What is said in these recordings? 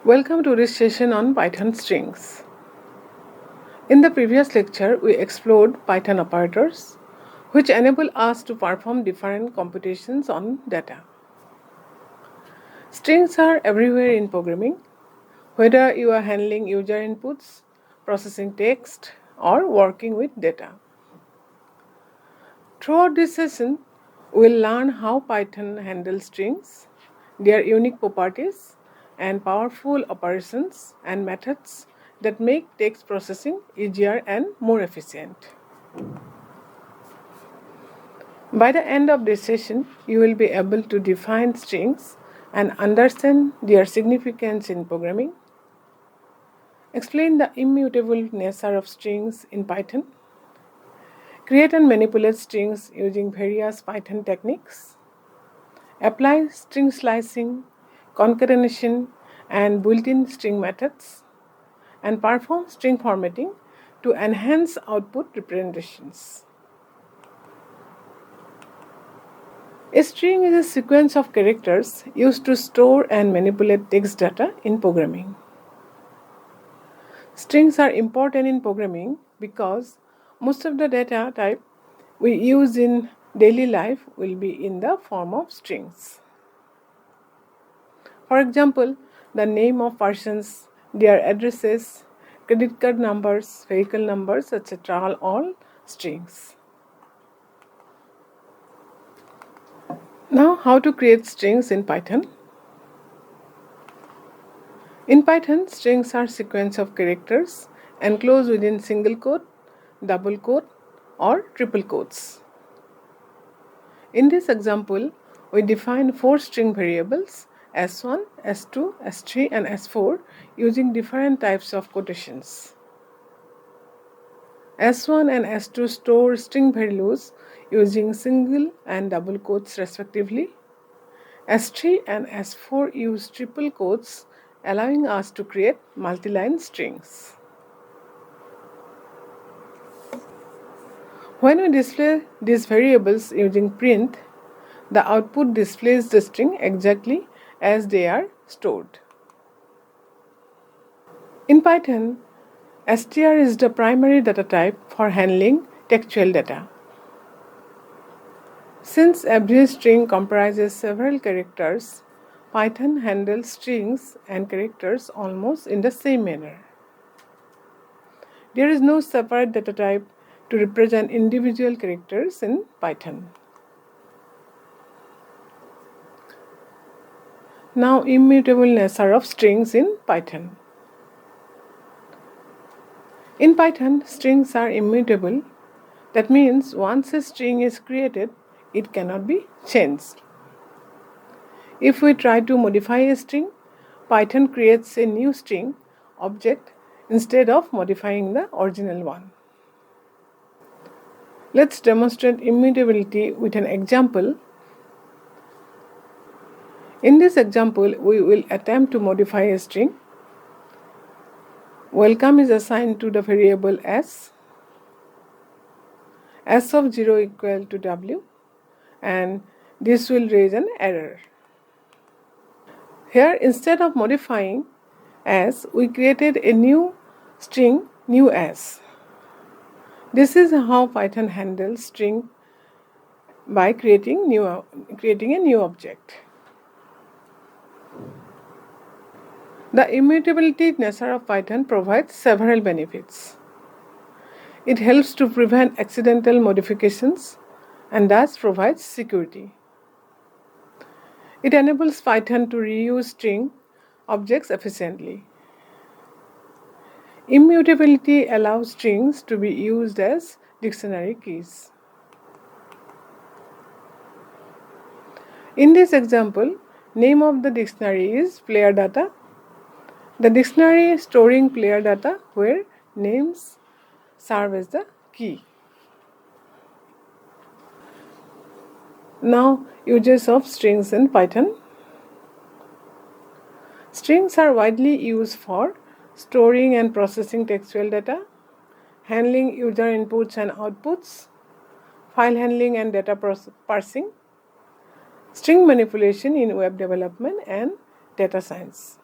Welcome to this session on Python strings. In the previous lecture, we explored Python operators, which enable us to perform different computations on data. Strings are everywhere in programming, whether you are handling user inputs, processing text, or working with data. Throughout this session, we'll learn how Python handles strings, their unique properties, and powerful operations and methods that make text processing easier and more efficient. By the end of this session, you will be able to define strings and understand their significance in programming, explain the immutable nature of strings in Python, create and manipulate strings using various Python techniques, apply string slicing, concatenation, and built-in string methods, and perform string formatting to enhance output representations. A string is a sequence of characters used to store and manipulate text data in programming. Strings are important in programming because most of the data type we use in daily life will be in the form of strings. For example, the name of persons, their addresses, credit card numbers, vehicle numbers, etc. are all strings. Now, how to create strings in Python? In Python, strings are sequence of characters enclosed within single quote, double quote, or triple quotes. In this example, we define 4 string variables S1, S2, S3, and S4 using different types of quotations. S1 and S2 store string values using single and double quotes respectively. S3 and S4 use triple quotes, allowing us to create multi-line strings. When we display these variables using print, the output displays the string exactly as they are stored. In Python, str is the primary data type for handling textual data. Since every string comprises several characters, Python handles strings and characters almost in the same manner. There is no separate data type to represent individual characters in Python. Now, immutable nature of strings in Python. In Python, strings are immutable. That means once a string is created, it cannot be changed. If we try to modify a string, Python creates a new string object instead of modifying the original one. Let's demonstrate immutability with an example. In this example, we will attempt to modify a string. Welcome is assigned to the variable s of 0 equal to w, and this will raise an error. Here, instead of modifying s, we created a new string new s. This is how Python handles string by creating a new object. The immutability nature of Python provides several benefits. It helps to prevent accidental modifications and thus provides security. It enables Python to reuse string objects efficiently. Immutability allows strings to be used as dictionary keys. In this example, name of the dictionary is player data. The dictionary is storing player data where names serve as the key. Now, uses of strings in Python. Strings are widely used for storing and processing textual data, handling user inputs and outputs, file handling and data parsing, string manipulation in web development and data science.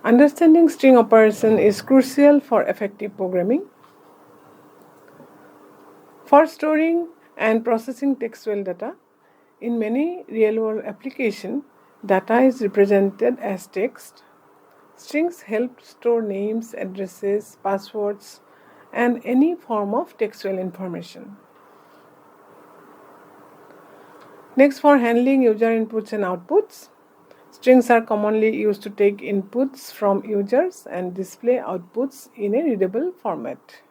Understanding string operation is crucial for effective programming. For storing and processing textual data, in many real-world applications, data is represented as text. Strings help store names, addresses, passwords, and any form of textual information. Next, for handling user inputs and outputs, strings are commonly used to take inputs from users and display outputs in a readable format.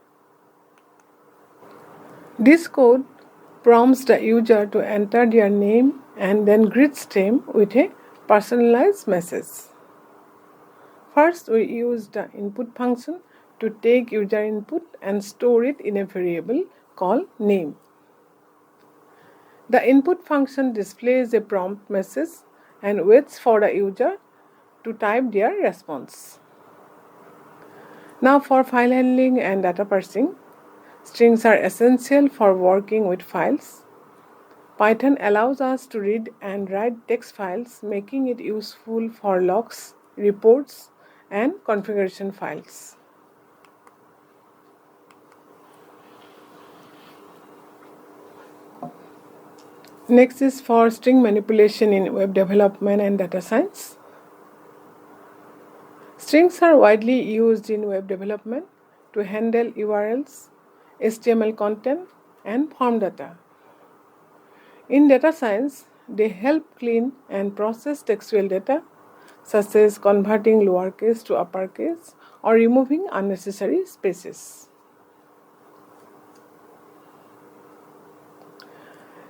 This code prompts the user to enter their name and then greets them with a personalized message. First, we use the input function to take user input and store it in a variable called name. The input function displays a prompt message and waits for the user to type their response. Now, for file handling and data parsing, strings are essential for working with files. Python allows us to read and write text files, making it useful for logs, reports, and configuration files. Next is for string manipulation in web development and data science. Strings are widely used in web development to handle URLs, HTML content, and form data. In data science, they help clean and process textual data, such as converting lowercase to uppercase or removing unnecessary spaces.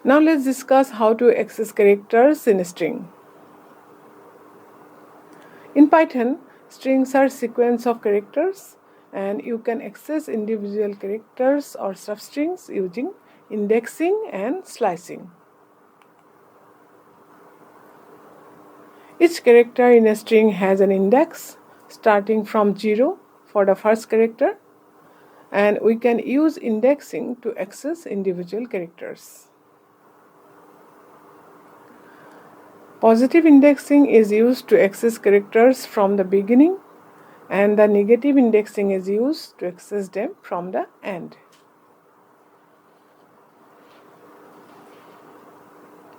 Now let's discuss how to access characters in a string. In Python, strings are sequence of characters, and you can access individual characters or substrings using indexing and slicing. Each character in a string has an index starting from 0 for the first character, and we can use indexing to access individual characters. Positive indexing is used to access characters from the beginning, and the negative indexing is used to access them from the end.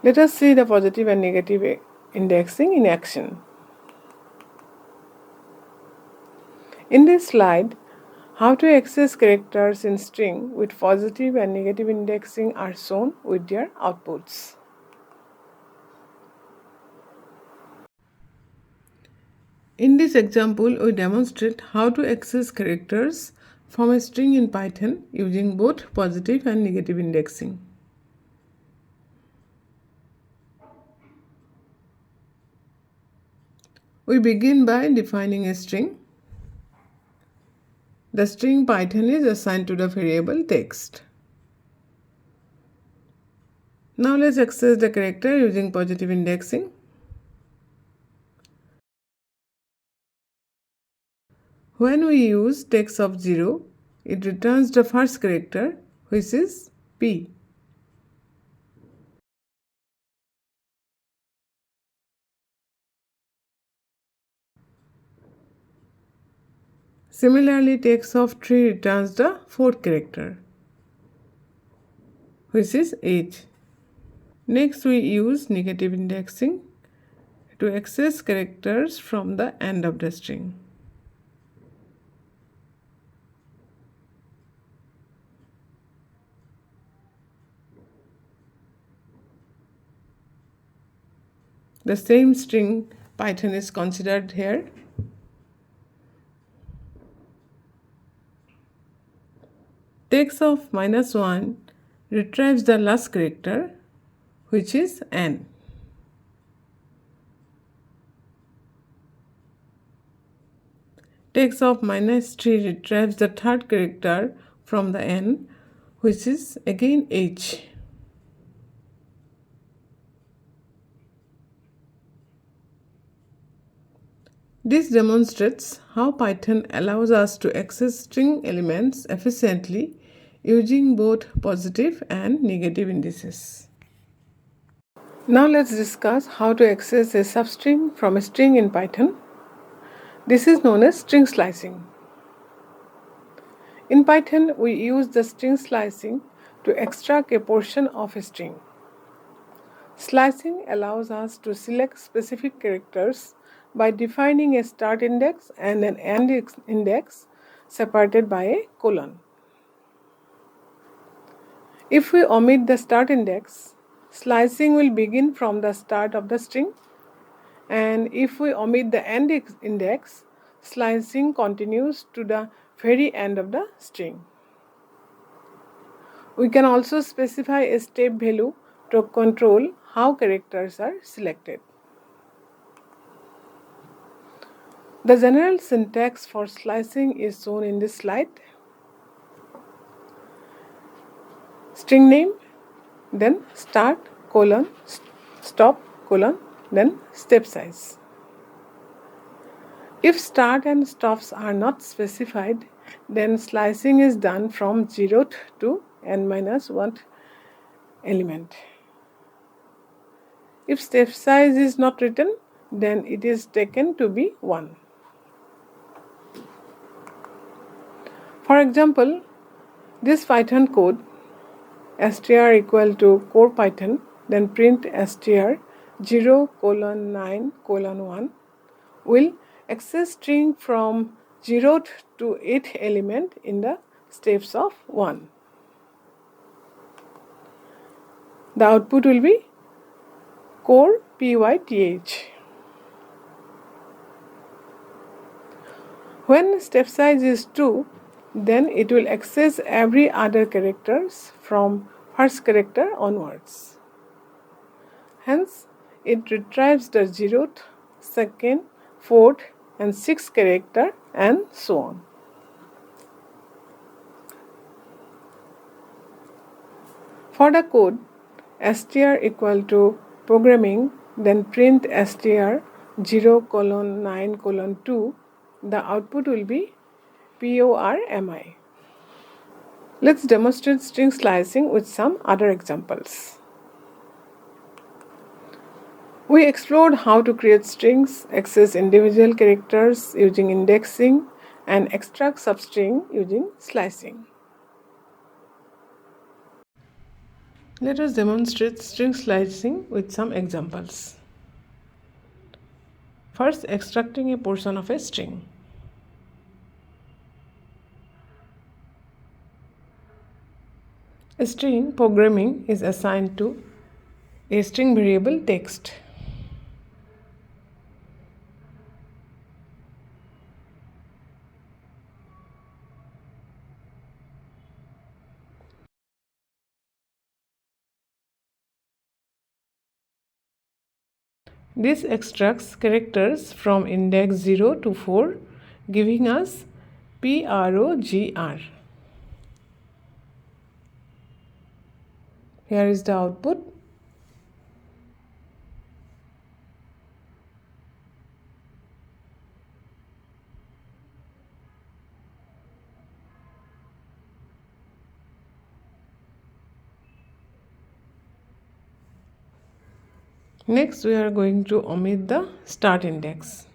Let us see the positive and negative indexing in action. In this slide, how to access characters in string with positive and negative indexing are shown with their outputs. In this example, we demonstrate how to access characters from a string in Python using both positive and negative indexing. We begin by defining a string. The string Python is assigned to the variable text. Now let's access the character using positive indexing. When we use text of 0, it returns the first character, which is P. Similarly, text of 3 returns the fourth character, which is H. Next, we use negative indexing to access characters from the end of the string. The same string Python is considered here. Text of -1 retrieves the last character, which is N. Text of -3 retrieves the third character from the N, which is again H. This demonstrates how Python allows us to access string elements efficiently using both positive and negative indices. Now let's discuss how to access a substring from a string in Python. This is known as string slicing. In Python, we use the string slicing to extract a portion of a string. Slicing allows us to select specific characters by defining a start index and an end index separated by a colon. If we omit the start index, slicing will begin from the start of the string, and if we omit the end index, slicing continues to the very end of the string. We can also specify a step value to control how characters are selected. The general syntax for slicing is shown in this slide. String name, then start, colon, stop, colon, then step size. If start and stops are not specified, then slicing is done from 0th to n-1th element. If step size is not written, then it is taken to be 1. For example, this Python code str equal to core Python, then print str 0:9:1 will access string from 0th to 8th element in the steps of 1. The output will be core pyth. When step size is 2, then it will access every other characters from first character onwards. Hence, it retrieves the 0th, 2nd, 4th and 6th character and so on. For the code, str equal to programming, then print str 0:9:2, the output will be PORMI. Let's demonstrate string slicing with some other examples. We explored how to create strings, access individual characters using indexing, and extract substring using slicing. Let us demonstrate string slicing with some examples. First, extracting a portion of a string. A string programming is assigned to a string variable text. This extracts characters from index 0 to 4, giving us PROGR. Here is the output. Next, we are going to omit the start index.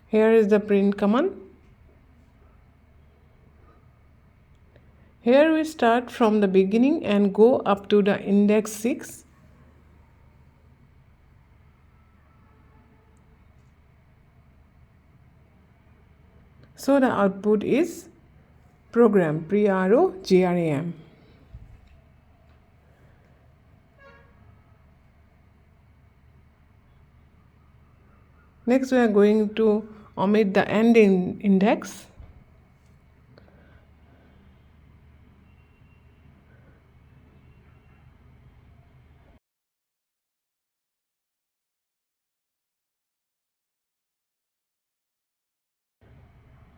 Here is the print command. Here we start from the beginning and go up to the index 6. So the output is program, PROGRAM. Next, we are going to omit the end index.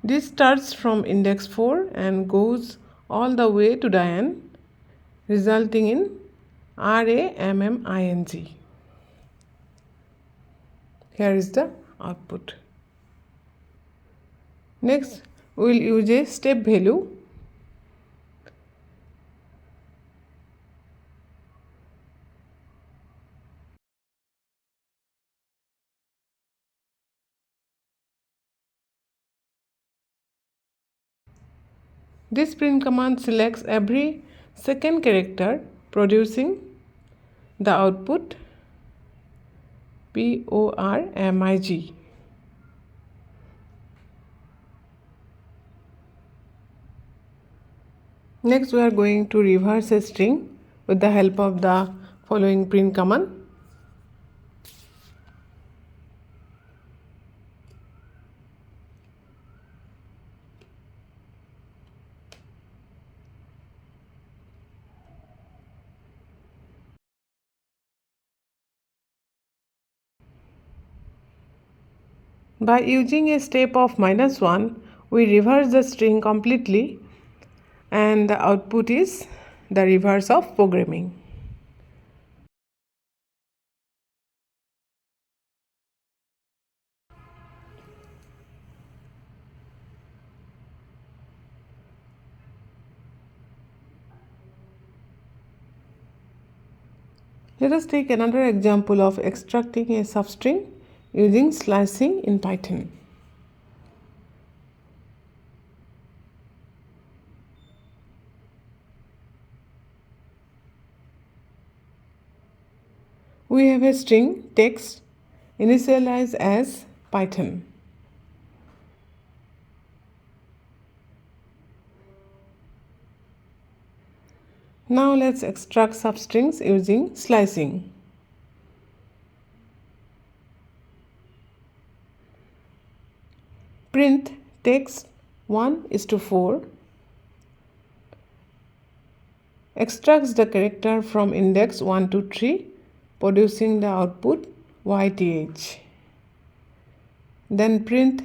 This starts from index 4 and goes all the way to the end, resulting in RAMMING. Here is the output. Next, we will use a step value. This print command selects every second character, producing the output PORMIG. Next, we are going to reverse a string with the help of the following print command. By using a step of -1, we reverse the string completely, and the output is the reverse of programming. Let us take another example of extracting a substring using slicing in Python. We have a string text initialized as Python. Now let's extract substrings using slicing. Print text 1:4 extracts the character from index 1 to 3, producing the output YTH. Then print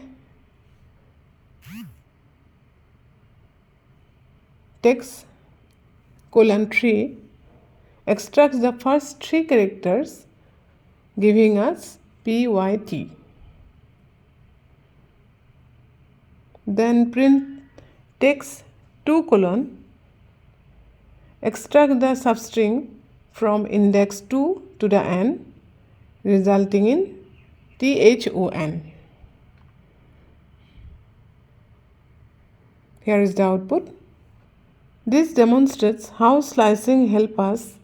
text :3 extracts the first 3 characters, giving us PYT. Then print text 2: extract the substring from index 2 to the n, resulting in THON. Here is the output. This demonstrates how slicing helps us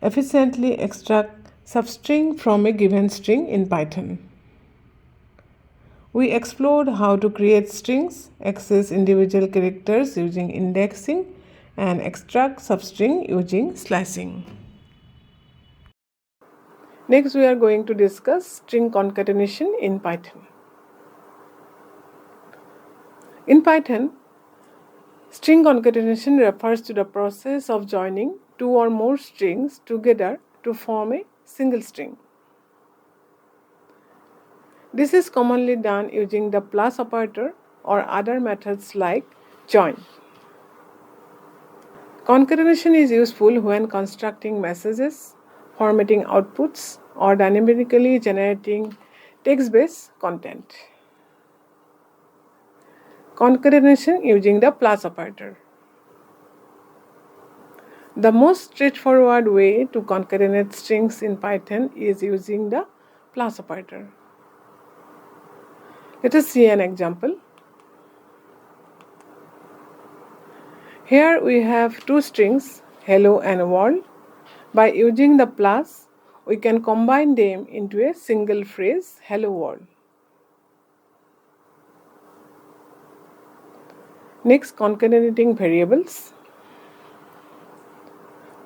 efficiently extract substring from a given string in Python. We explored how to create strings, access individual characters using indexing, and extract substring using slicing. Next, we are going to discuss string concatenation in Python. In Python, string concatenation refers to the process of joining 2 or more strings together to form a single string. This is commonly done using the plus operator or other methods like join. Concatenation is useful when constructing messages, formatting outputs, or dynamically generating text-based content. Concatenation using the plus operator. The most straightforward way to concatenate strings in Python is using the plus operator. Let us see an example. Here we have 2 strings, hello and world. By using the plus, we can combine them into a single phrase, hello world. Next, concatenating variables.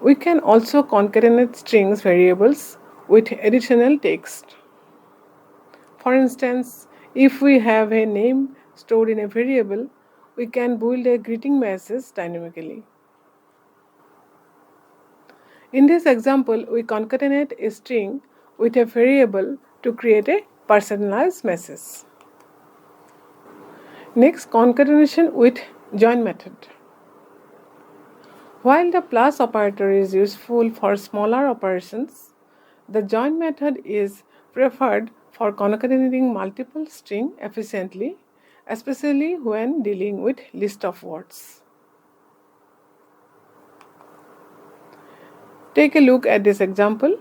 We can also concatenate strings variables with additional text. For instance, if we have a name stored in a variable, we can build a greeting message dynamically. In this example, we concatenate a string with a variable to create a personalized message. Next, concatenation with join method. While the plus operator is useful for smaller operations, the join method is preferred for concatenating multiple strings efficiently, especially when dealing with list of words. Take a look at this example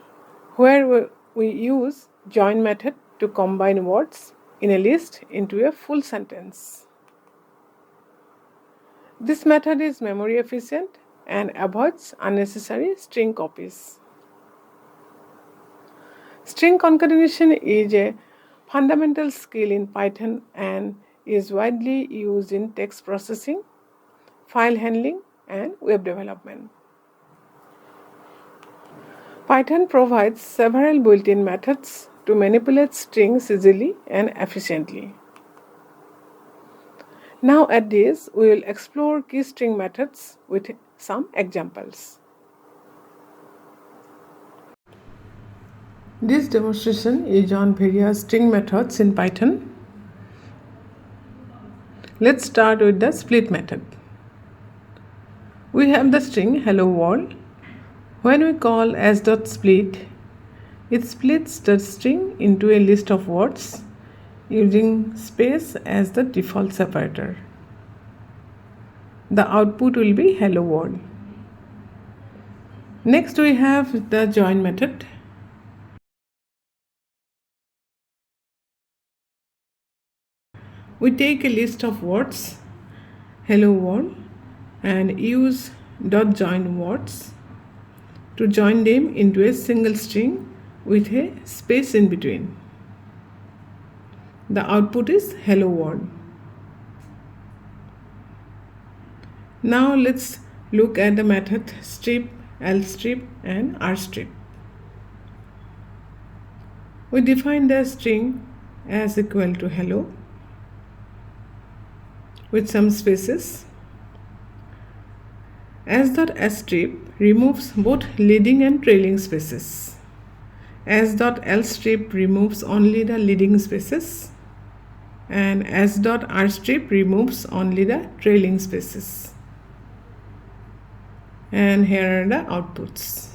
where we use join method to combine words in a list into a full sentence. This method is memory efficient and avoids unnecessary string copies. String concatenation is a fundamental skill in Python and is widely used in text processing, file handling, and web development. Python provides several built-in methods to manipulate strings easily and efficiently. Now at this, we will explore key string methods with some examples. This demonstration is on various string methods in Python. Let's start with the split method. We have the string hello world. When we call s.split, it splits the string into a list of words using space as the default separator. The output will be hello world. Next we have the join method. We take a list of words hello world and use .join words to join them into a single string with a space in between. The output is hello world. Now let's look at the method strip, lstrip and rstrip. We define the string as equal to hello with some spaces. S.strip removes both leading and trailing spaces. S.lstrip removes only the leading spaces and S.rstrip removes only the trailing spaces. And here are the outputs.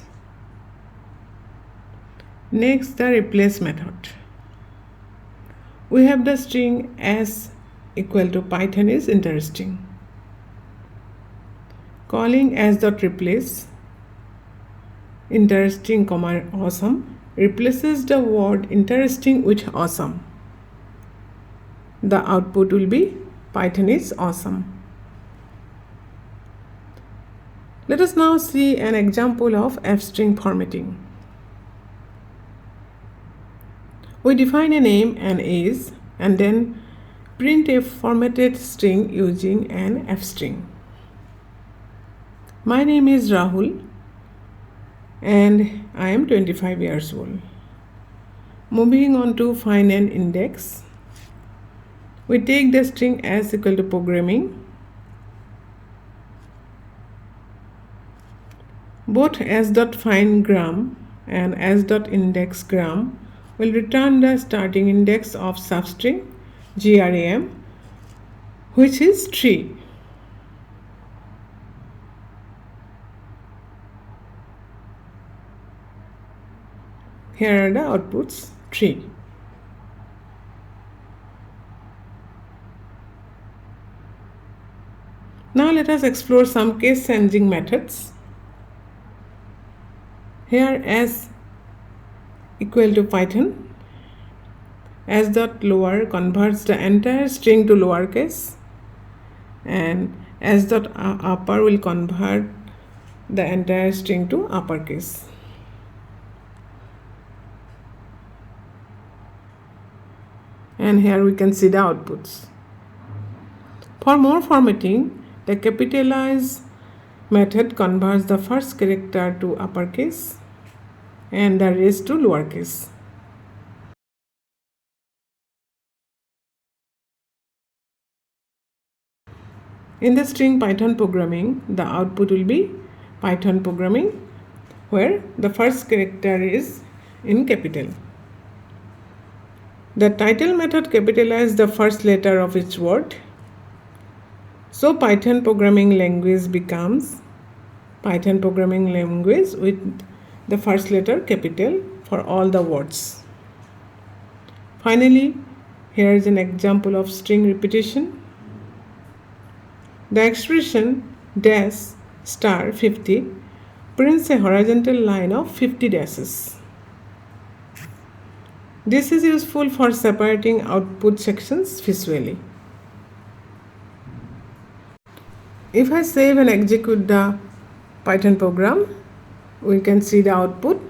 Next, the replace method. We have the string s equal to Python is interesting. Calling s.replace interesting, awesome replaces the word interesting with awesome. The output will be Python is awesome. Let us now see an example of f-string formatting. We define a name and age and then print a formatted string using an f-string. My name is Rahul and I am 25 years old. Moving on to find an index. We take the string s equal to programming. Both s.findGram and s.indexGram will return the starting index of substring gram, which is 3. Here are the outputs 3. Now let us explore some case changing methods. Here s equal to Python. S.lower converts the entire string to lowercase and S.upper will convert the entire string to uppercase. And here we can see the outputs. For more formatting, the capitalize method converts the first character to uppercase and the rest to lowercase. In the string Python programming, the output will be Python programming, where the first character is in capital. The title method capitalizes the first letter of each word. So Python programming language becomes Python programming language with the first letter capital for all the words. Finally, here is an example of string repetition. The expression -*50 prints a horizontal line of 50 dashes. This is useful for separating output sections visually. If I save and execute the Python program, we can see the output.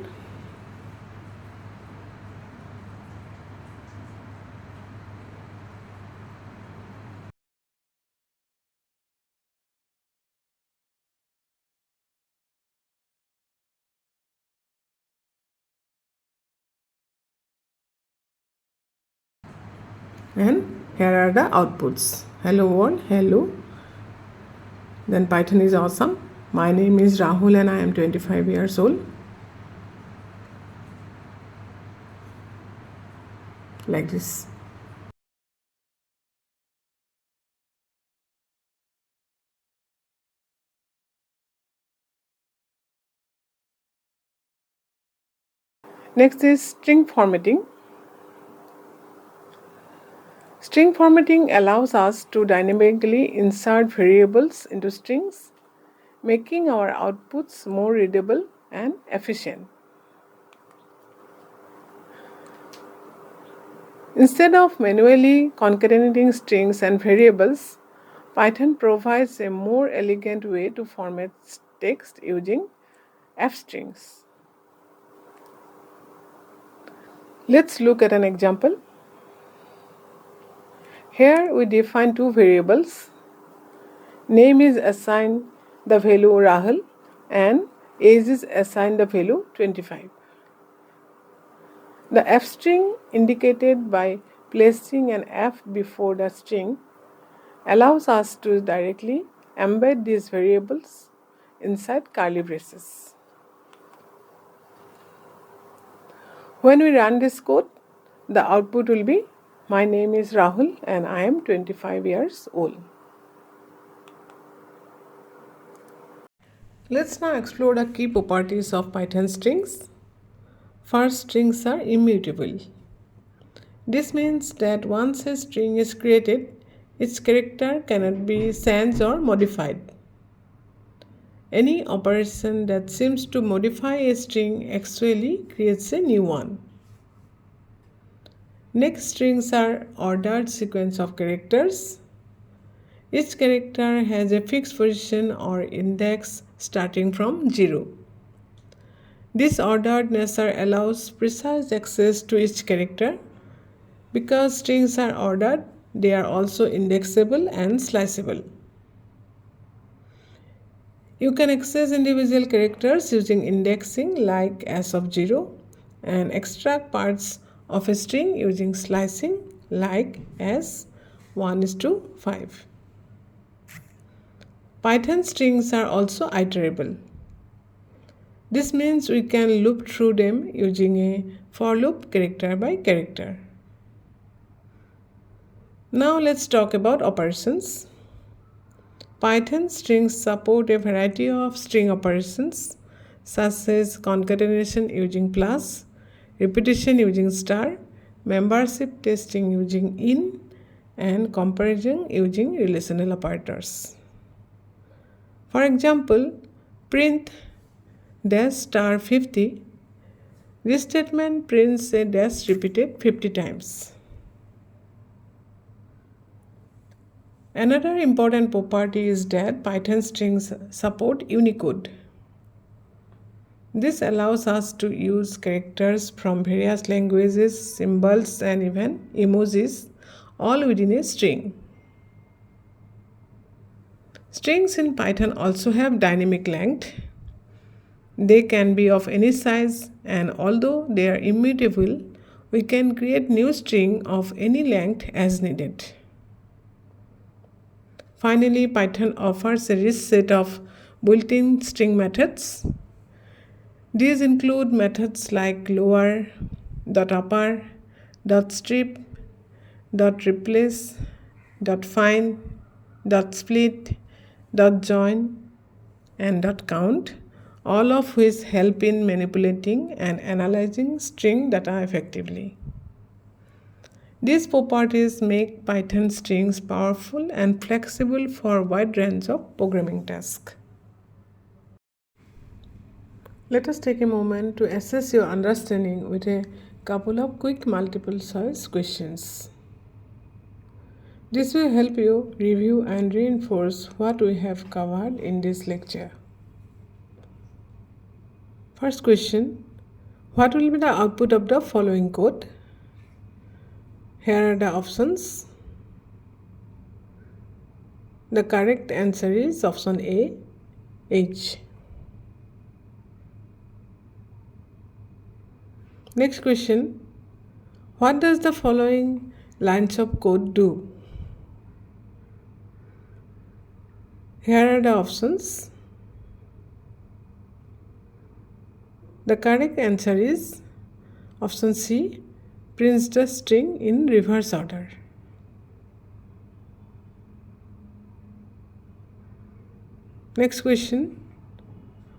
And here are the outputs. Hello world, hello. Then Python is awesome. My name is Rahul and I am 25 years old. Like this. Next is string formatting. String formatting allows us to dynamically insert variables into strings, making our outputs more readable and efficient. Instead of manually concatenating strings and variables, Python provides a more elegant way to format text using f-strings. Let's look at an example. Here we define two variables. Name is assigned the value Rahul and age is assigned the value 25. The f string indicated by placing an f before the string allows us to directly embed these variables inside curly braces. When we run this code, the output will be my name is Rahul and I am 25 years old. Let's now explore the key properties of Python strings. First, strings are immutable. This means that once a string is created, its character cannot be changed or modified. Any operation that seems to modify a string actually creates a new one. Next, strings are ordered sequence of characters. Each character has a fixed position or index starting from 0. This ordered nature allows precise access to each character. Because strings are ordered, they are also indexable and sliceable. You can access individual characters using indexing like as of 0 and extract parts of a string using slicing like as 1:5. Python strings are also iterable. This means we can loop through them using a for loop character by character. Now let's talk about operations. Python strings support a variety of string operations such as concatenation using plus, repetition using star, membership testing using in, and comparison using relational operators. For example, print dash star 50. This statement prints a dash repeated 50 times. Another important property is that Python strings support Unicode. This allows us to use characters from various languages, symbols, and even emojis all within a string. Strings in Python also have dynamic length. They can be of any size, and although they are immutable, we can create new string of any length as needed. Finally, Python offers a rich set of built-in string methods. These include methods like lower, upper, strip, replace, find, split, join, and count, all of which help in manipulating and analyzing string data effectively. These properties make Python strings powerful and flexible for a wide range of programming tasks. Let us take a moment to assess your understanding with a couple of quick multiple choice questions. This will help you review and reinforce what we have covered in this lecture. First question, what will be the output of the following code? Here are the options. The correct answer is option A, H. Next question, what does the following lines of code do? Here are the options. The correct answer is option C, prints the string in reverse order. Next question,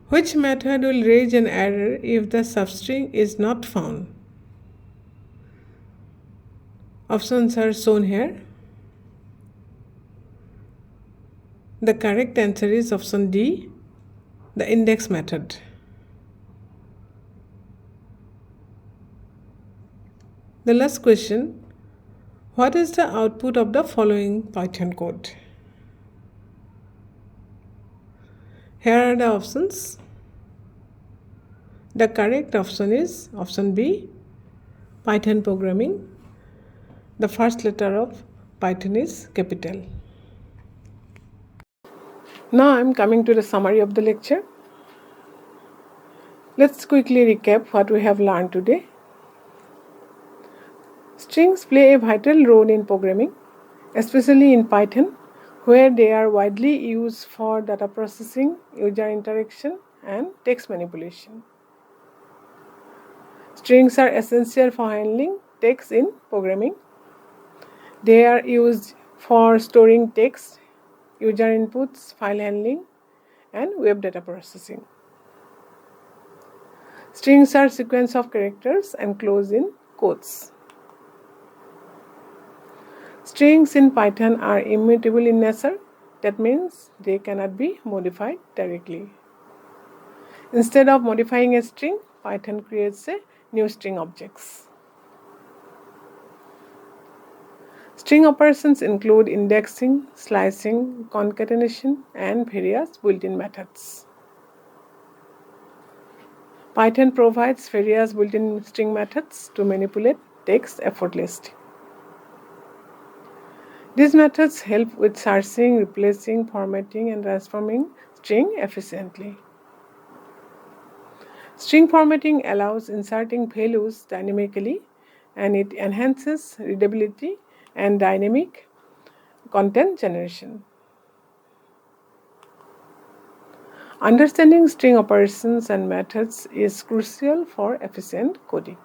which method will raise an error if the substring is not found? Options are shown here. The correct answer is option D, the index method. The last question, what is the output of the following Python code? Here are the options. The correct option is option B, Python programming. The first letter of Python is capital. Now I am coming to the summary of the lecture. Let's quickly recap what we have learned today. Strings play a vital role in programming, especially in Python, where they are widely used for data processing, user interaction, and text manipulation. Strings are essential for handling text in programming. They are used for storing text, user inputs, file handling, and web data processing. Strings are sequence of characters enclosed in quotes. Strings in Python are immutable in nature. That means they cannot be modified directly. Instead of modifying a string, Python creates a new string objects. String operations include indexing, slicing, concatenation, and various built-in methods. Python provides various built-in string methods to manipulate text effortlessly. These methods help with searching, replacing, formatting, and transforming string efficiently. String formatting allows inserting values dynamically, and it enhances readability and dynamic content generation. Understanding string operations and methods is crucial for efficient coding.